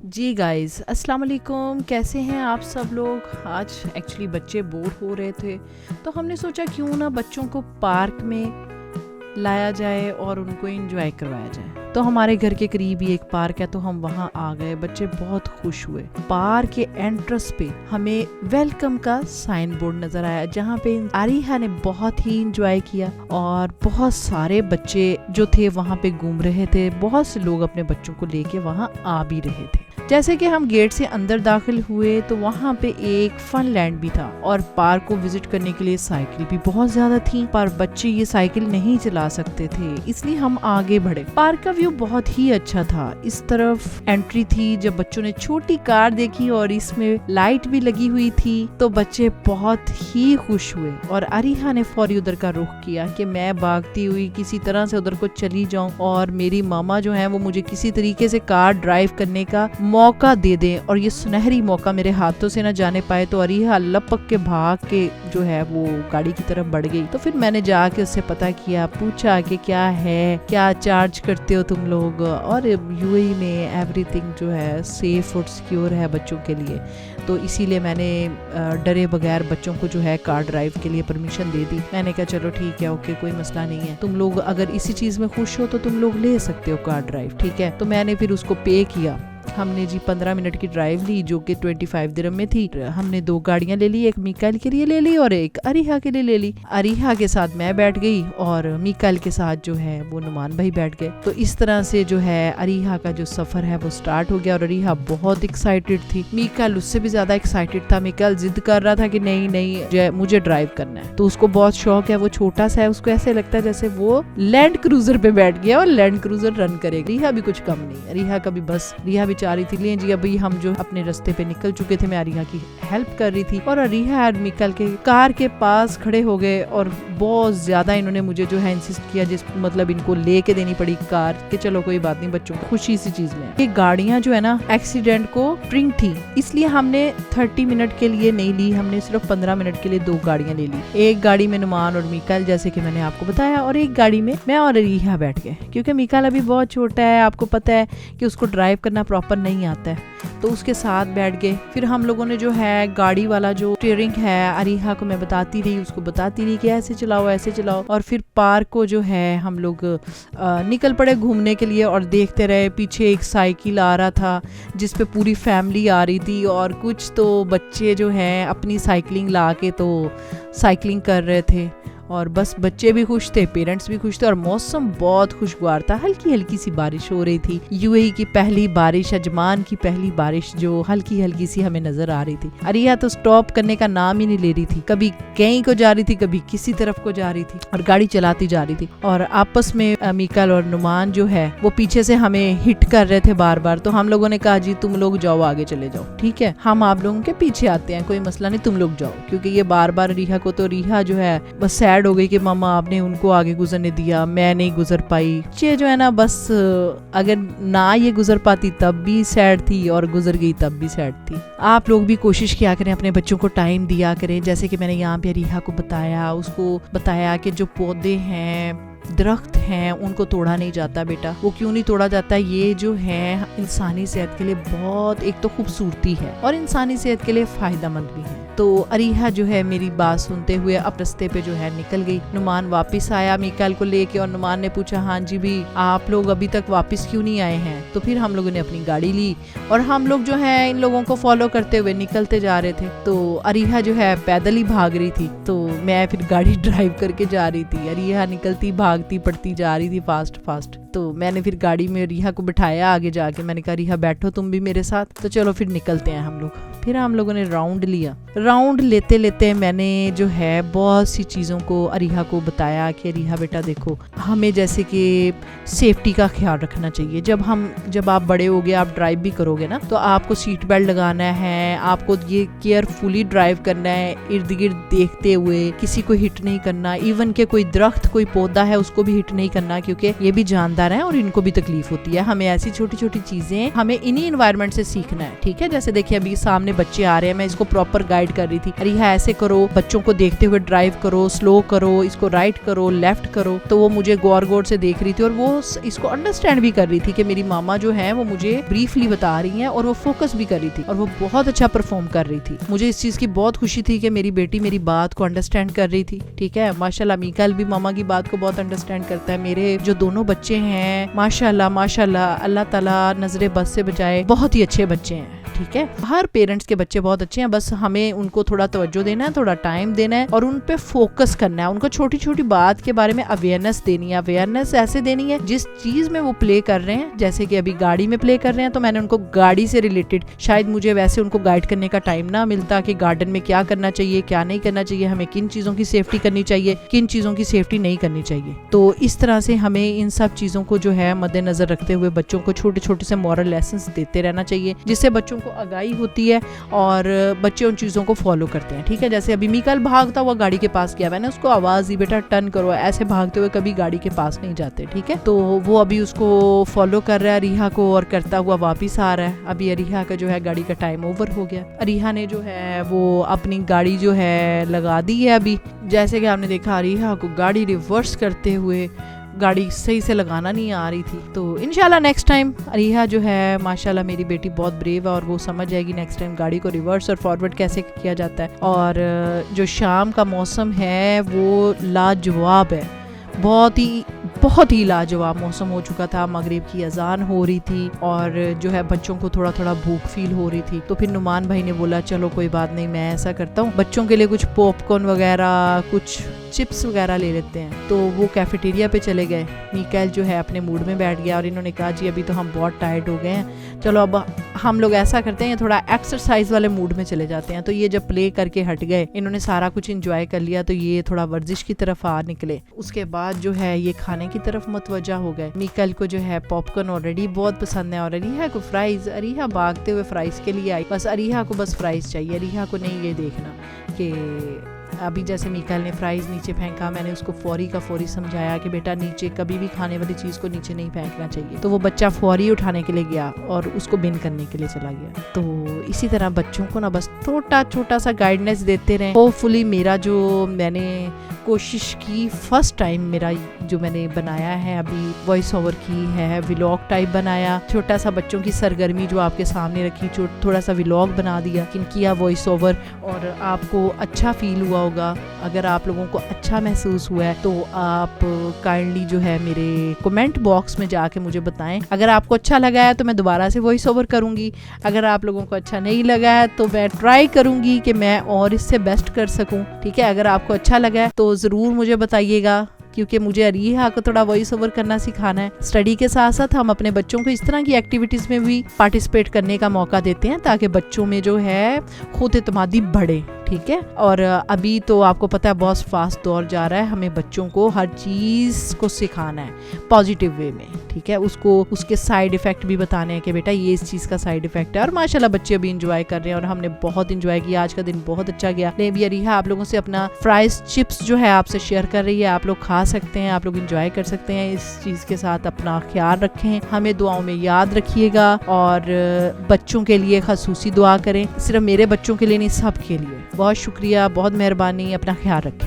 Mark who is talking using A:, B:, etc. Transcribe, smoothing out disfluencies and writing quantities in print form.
A: जी guys, अस्सलाम वालेकुम। कैसे हैं आप सब लोग। आज एक्चुअली बच्चे बोर हो रहे थे तो हमने सोचा क्यों ना बच्चों को पार्क में लाया जाए और उनको एंजॉय करवाया जाए। तो हमारे घर के करीब ही एक पार्क है तो हम वहाँ आ गए। बच्चे बहुत खुश हुए। पार्क के एंट्रेंस पे हमें वेलकम का साइन बोर्ड नजर आया जहाँ पे आरिहा ने बहुत ही एंजॉय किया और बहुत सारे बच्चे जो थे वहाँ पे घूम रहे थे। बहुत से लोग अपने बच्चों को लेके वहाँ आ भी रहे थे। जैसे कि हम गेट से अंदर दाखिल हुए तो वहाँ पे एक फन लैंड भी था और पार्क को विजिट करने के लिए साइकिल भी बहुत ज्यादा थी, पर बच्चे ये साइकिल नहीं चला सकते थे, इसलिए हम आगे बढ़े। पार्क का व्यू बहुत ही अच्छा था। इस तरफ एंट्री थी। जब बच्चों ने छोटी कार देखी और इसमें लाइट भी लगी हुई थी तो बच्चे बहुत ही खुश हुए और आरिहा ने फौरी उधर का रुख किया कि मैं भागती हुई किसी तरह से उधर को चली जाऊं और मेरी मामा जो है वो मुझे किसी तरीके से कार ड्राइव करने का मौका दे दें और ये सुनहरी मौका मेरे हाथों से न जाने पाए। तो आरिहा लपक के भाग के जो है वो गाड़ी की तरफ बढ़ गई। तो फिर मैंने जाके उससे पता किया, पूछा कि क्या है, क्या चार्ज करते हो तुम लोग, और यूएई में एवरीथिंग जो है सेफ और सिक्योर है बच्चों के लिए। तो इसीलिए मैंने डरे बगैर बच्चों को जो है कार ड्राइव के लिए परमिशन दे दी। मैंने कहा चलो ठीक है, ओके, कोई मसला नहीं है, तुम लोग अगर इसी चीज में खुश हो तो तुम लोग ले सकते हो कार ड्राइव, ठीक है। तो मैंने फिर उसको पे किया। हमने जी 15 मिनट की ड्राइव ली जो कि 25 दिरहम में थी। हमने 2 गाड़ियां ले ली, एक मिकाइल के लिए ले ली और एक आरिहा के लिए ले ली। आरिहा के साथ मैं बैठ गई और मिकाइल के साथ जो है वो नुमान भाई बैठ गए। तो इस तरह से जो है आरिहा का जो सफर है वो स्टार्ट हो गया और आरिहा बहुत एक्साइटेड थी। मिकाइल उससे भी ज्यादा एक्साइटेड था। मिकाइल जिद कर रहा था कि नहीं नहीं मुझे ड्राइव करना है। तो उसको बहुत शौक है, वो छोटा सा है, उसको ऐसे लगता है जैसे वो लैंड क्रूजर पे बैठ गया और लैंड क्रूजर रन करेगा। रिहा भी कुछ कम नहीं, आरिहा का भी बस, रिहा भी चाह रही थी ले जी अभी हम जो अपने रास्ते पे निकल चुके थे, मैं आरिहा की हेल्प कर रही थी और आरिहा और मिकाइल के कार के पास खड़े हो गए और बहुत ज्यादा इन्होंने मुझे जो है इंसिस्ट किया, जिस मतलब इनको लेके देनी पड़ी कार कि चलो कोई बात नहीं, बच्चों को खुशी सी चीज में। ये गाड़ियां जो है ना एक्सीडेंट को ट्रिंग थी, इसलिए हमने 30 मिनट के लिए नहीं ली, हमने सिर्फ 15 मिनट के लिए 2 गाड़ियां ले ली। एक गाड़ी में नुमान और मिकाइल जैसे कि मैंने आपको बताया और एक गाड़ी में मैं और आरिहा बैठ गए क्योंकि मिकाइल अभी बहुत छोटा है, आपको पता है कि उसको ड्राइव करना प्रॉपर नहीं आता है, तो उसके साथ बैठ गए। फिर हम लोगों ने जो है गाड़ी वाला जो स्टीयरिंग है आरिहा को मैं बताती रही, उसको बताती रही कि ऐसे चलाओ ऐसे चलाओ। और फिर पार्क को जो है हम लोग निकल पड़े घूमने के लिए और देखते रहे। पीछे एक साइकिल आ रहा था जिस पे पूरी फैमिली आ रही थी और कुछ तो बच्चे जो हैं अपनी साइकिलिंग ला के तो साइकिलिंग कर रहे थे और बस बच्चे भी खुश थे, पेरेंट्स भी खुश थे और मौसम बहुत खुशगवार था। हल्की हल्की सी बारिश हो रही थी। यूएई की पहली बारिश, अजमान की पहली बारिश जो हल्की हल्की सी हमें नजर आ रही थी। आरिहा तो स्टॉप करने का नाम ही नहीं ले रही थी, कभी कहीं को जा रही थी, कभी किसी तरफ को जा रही थी और गाड़ी चलाती जा रही थी। और आपस में मिकाइल और नुमान जो है वो पीछे से हमें हिट कर रहे थे बार बार। तो हम लोगों ने कहा जी तुम लोग जाओ, आगे चले जाओ, ठीक है, हम आप लोगों के पीछे आते हैं, कोई मसला नहीं, तुम लोग जाओ। क्योंकि ये बार बार रिहा को, तो रिहा जो है बस सैड हो गई कि मामा आपने उनको आगे गुजरने दिया, मैं नहीं गुजर पाई। ये जो है ना बस अगर ना ये गुजर पाती तब भी सैड थी और गुजर गई तब भी सैड थी। आप लोग भी कोशिश किया करें, अपने बच्चों को टाइम दिया करें। जैसे कि मैंने यहाँ पे रिहा को बताया, उसको बताया कि जो पौधे हैं, दरख्त हैं, उनको तोड़ा नहीं जाता बेटा। वो क्यों नहीं तोड़ा जाता, ये जो है इंसानी सेहत के लिए बहुत एक तो खूबसूरती है और इंसानी सेहत के लिए फायदेमंद भी है। तो आरिहा जो है मेरी बात सुनते हुए अब रास्ते पे जो है निकल गई। नुमान वापस आया मिकाइल को लेके और नुमान ने पूछा हाँ जी भी आप लोग अभी तक वापस क्यों नहीं आए हैं। तो फिर हम लोगों ने अपनी गाड़ी ली और हम लोग जो है इन लोगों को फॉलो करते हुए निकलते जा रहे थे। तो आरिहा जो है पैदल ही भाग रही थी, तो मैं फिर गाड़ी ड्राइव करके जा रही थी। आरिहा निकलती भागती पड़ती जा रही थी फास्ट फास्ट। तो मैंने फिर गाड़ी में रिहा को बिठाया आगे जाके, मैंने कहा रिहा बैठो तुम भी मेरे साथ, तो चलो फिर निकलते हैं हम लोग। फिर हम लोगों ने राउंड लिया। राउंड लेते लेते मैंने जो है बहुत सी चीज़ों को आरिहा को बताया कि रिहा बेटा देखो, हमें जैसे कि सेफ्टी का ख्याल रखना चाहिए। जब आप बड़े होगे, आप ड्राइव भी करोगे ना, तो आपको सीट बेल्ट लगाना है, आपको ये केयरफुली ड्राइव करना है, इर्द गिर्द देखते हुए, किसी को हिट नहीं करना, इवन के कोई दरख्त कोई पौधा है उसको भी हिट नहीं करना, क्योंकि ये भी जानदार ज़्यादा रहें और इनको भी तकलीफ होती है। हमें ऐसी छोटी छोटी चीज़ें हमें इन्हीं इन्वायरमेंट से सीखना है, ठीक है। जैसे देखिए अभी सामने बच्चे आ रहे हैं, मैं इसको प्रॉपर गाइड कर रही थी, अरे हाँ ऐसे करो, बच्चों को देखते हुए ड्राइव करो, स्लो करो, इसको राइट करो, लेफ्ट करो। तो वो मुझे गौर गौर से देख रही थी और वो इसको अंडरस्टैंड भी कर रही थी कि मेरी मामा जो है वो मुझे ब्रीफली बता रही हैं और वो फोकस भी कर रही थी और वो बहुत अच्छा परफॉर्म कर रही थी। मुझे इस चीज की बहुत खुशी थी कि मेरी बेटी मेरी बात को अंडरस्टैंड कर रही थी, ठीक है। माशाल्लाह मीकाइल भी मामा की बात को बहुत अंडरस्टैंड करता है। मेरे जो दोनों बच्चे हैं माशाल्लाह माशाल्लाह, अल्लाह ताला नजरे बस से बचाए, बहुत ही अच्छे बच्चे हैं, ठीक है। हर पेरेंट्स के बच्चे बहुत अच्छे हैं, बस हमें उनको थोड़ा तवज्जो देना है, थोड़ा टाइम देना है और उन पे फोकस करना है। उनको छोटी छोटी बात के बारे में अवेयरनेस देनी है। अवेयरनेस ऐसे देनी है जिस चीज में वो प्ले कर रहे हैं, जैसे कि अभी गाड़ी में प्ले कर रहे हैं तो मैंने उनको गाड़ी से रिलेटेड, शायद मुझे वैसे उनको गाइड करने का टाइम ना मिलता कि गार्डन में क्या करना चाहिए क्या नहीं करना चाहिए, हमें किन चीजों की सेफ्टी करनी चाहिए, किन चीजों की सेफ्टी नहीं करनी चाहिए। तो इस तरह से हमें इन सब चीजों को जो है मद्देनजर रखते हुए बच्चों को छोटे छोटे से मॉरल लेसन्स देते रहना चाहिए, जिससे बच्चों को आगाही होती है और बच्चे उन चीजों को फॉलो करते हैं, ठीक है। जैसे अभी मीकाइल भागता हुआ गाड़ी के पास गया, मैंने उसको आवाज दी बेटा टर्न करो, ऐसे भागते हुए कभी गाड़ी के पास नहीं जाते, ठीक है। तो वो अभी उसको फॉलो कर रहा है अरीहा को और करता हुआ वापिस आ रहा है। अभी अरीहा का जो है गाड़ी का टाइम ओवर हो गया। अरीहा ने जो है वो अपनी गाड़ी जो है लगा दी है। अभी जैसे कि आपने देखा अरीहा को गाड़ी रिवर्स करते हुए, गाड़ी सही से लगाना नहीं आ रही थी। तो इंशाल्लाह नेक्स्ट टाइम अरीहा जो है माशाल्लाह मेरी बेटी बहुत ब्रेव है और वो समझ जाएगी नेक्स्ट टाइम गाड़ी को रिवर्स और फॉरवर्ड कैसे किया जाता है। और जो शाम का मौसम है वो लाजवाब है, बहुत ही लाजवाब मौसम हो चुका था। मगरिब की अजान हो रही थी और जो है बच्चों को थोड़ा थोड़ा भूख फील हो रही थी। तो फिर नुमान भाई ने बोला चलो कोई बात नहीं, मैं ऐसा करता हूँ बच्चों के लिए कुछ पॉपकॉर्न वगैरह कुछ चिप्स वगैरह ले लेते हैं। तो वो कैफेटेरिया पे चले गए। मीकाइल जो है अपने मूड में बैठ गया और इन्होंने कहा जी अभी तो हम बहुत टायर्ड हो गए हैं, चलो अब हम लोग ऐसा करते हैं थोड़ा एक्सरसाइज वाले मूड में चले जाते हैं। तो ये जब प्ले करके हट गए, इन्होंने सारा कुछ एंजॉय कर लिया, तो ये थोड़ा वर्जिश की तरफ आ निकले। उसके बाद जो है ये खाने की तरफ मुतवज्जा हो गए। मीकाइल को जो है पॉपकॉर्न ऑलरेडी बहुत पसंद है और अरीहा को फ्राइज। अरीहा भागते हुए फ्राइज के लिए आई, बस अरीहा को बस फ्राइज चाहिए, अरीहा को नहीं ये देखना कि अभी जैसे मीकाइल ने फ्राइज नीचे फेंका, मैंने उसको फौरी का फौरी समझाया कि बेटा नीचे कभी भी खाने वाली चीज को नीचे नहीं फेंकना चाहिए। तो वो बच्चा फौरी उठाने के लिए गया और उसको बिन करने के लिए चला गया। तो इसी तरह बच्चों को ना बस छोटा छोटा सा गाइडेंस देते रहे। होपफुली मेरा जो मैंने कोशिश की फर्स्ट टाइम मेरा जो मैंने बनाया है अभी वॉइस ओवर की है, व्लॉग टाइप बनाया, छोटा सा बच्चों की सरगर्मी जो आपके सामने रखी, थोड़ा सा व्लॉग बना दिया, किया वॉइस ओवर और आपको अच्छा फील हुआ होगा। अगर आप लोगों को अच्छा महसूस हुआ है तो आप काइंडली जो है मेरे कमेंट बॉक्स में जाके मुझे बताएं। अगर आपको अच्छा लगा है तो मैं दोबारा से वॉइस ओवर करूंगी, अगर आप लोगों को अच्छा नहीं लगा है तो मैं ट्राई करूंगी कि मैं और इससे बेस्ट कर सकूं, ठीक है। अगर आपको अच्छा लगा है तो जरूर मुझे बताइएगा, क्योंकि मुझे अरीहा को थोड़ा वॉइस ओवर करना सिखाना है। स्टडी के साथ साथ हम अपने बच्चों को इस तरह की एक्टिविटीज में भी पार्टिसिपेट करने का मौका देते हैं ताकि बच्चों में जो है खुद एतमादी बढ़े, ठीक है। और अभी तो आपको पता है बहुत फास्ट दौर जा रहा है, हमें बच्चों को हर चीज को सिखाना है पॉजिटिव वे में, ठीक है। उसको उसके साइड इफेक्ट भी बताने हैं कि बेटा ये इस चीज का साइड इफेक्ट है। और माशाल्लाह बच्चे अभी इंजॉय कर रहे हैं और हमने बहुत इंजॉय किया, आज का दिन बहुत अच्छा गया। ने भी अरीहा आप लोगों से अपना फ्राइज चिप्स जो है आपसे शेयर कर रही है, आप लोग खा सकते हैं, आप लोग इंजॉय कर सकते हैं इस चीज के साथ। अपना ख्याल रखें, हमें दुआओं में याद रखिएगा और बच्चों के लिए खसूसी दुआ करें, सिर्फ मेरे बच्चों के लिए नहीं सब के लिए। बहुत शुक्रिया, बहुत मेहरबानी, अपना ख्याल रखें।